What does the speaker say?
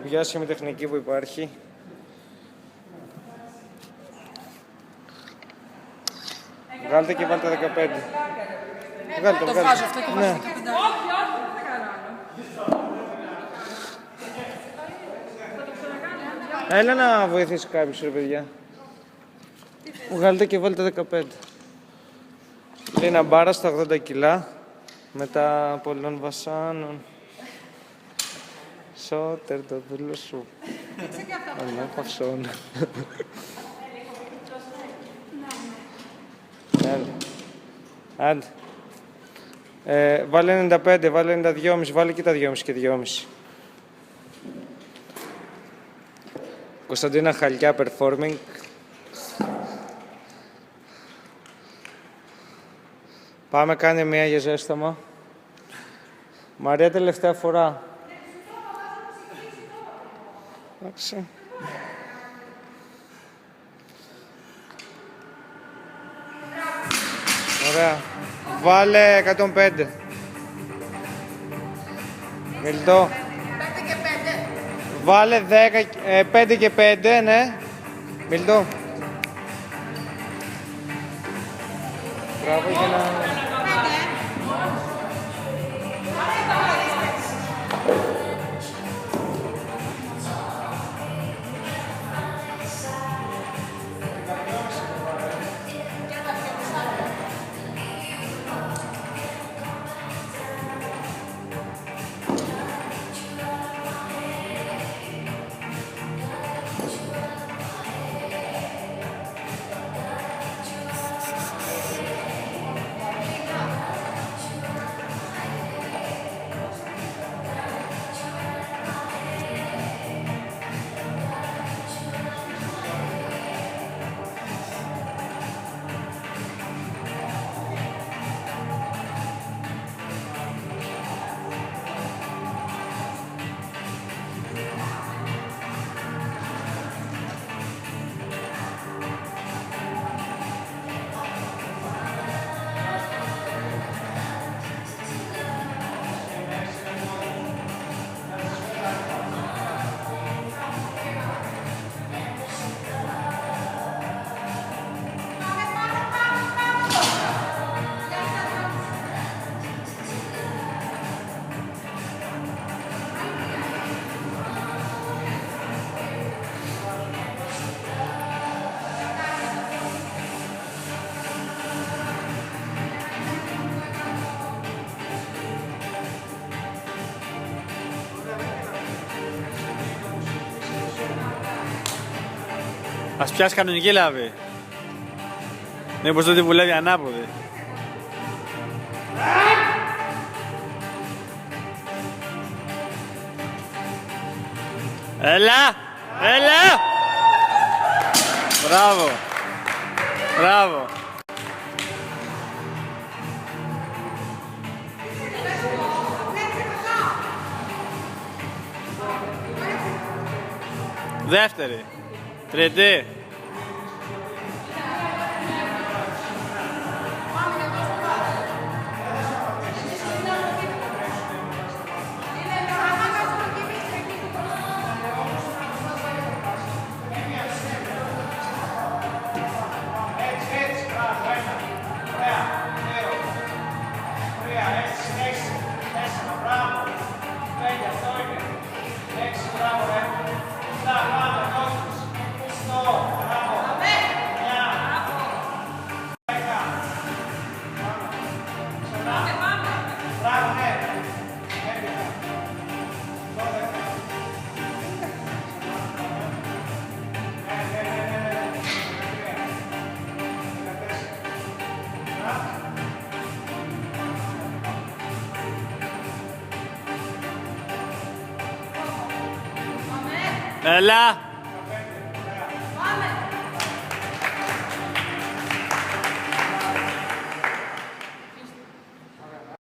πιο άσχημη τεχνική που υπάρχει. Βγάλτε και βάλτε 15. Βγάλτε, Το βγάλτε. βγάζω αυτό και βάζω 15. Έλα να βοηθήσει κάποιος, ρε παιδιά. Βγάλτε και βάλτε 15. Λέει να μπάρα στα 80 κιλά. Μετά πολλών βασάνων. Σώτερ το δούλο σου. Ανάπαυσον. Άντε. Βάλε 95, βάλε 92,5, βάλε και τα 2,5 και 2,5. Κωνσταντίνα Χαλιά performing. Πάμε, κάνε μία για ζέσταμα. Μαρία, τελευταία φορά. Εντάξει. Ωραία. Βάλε 105. Μιλτό. 5 και 5. Βάλε 5 και 5, ναι. Μιλτό. Μπράβο για να... Ας πιάσει κανονική λάβη. Μήπως δεν τη βουλεύει ανάποδη. Έλα! Έλα! Μπράβο! Μπράβο! Δεύτερη. Τρίτη. Έλα!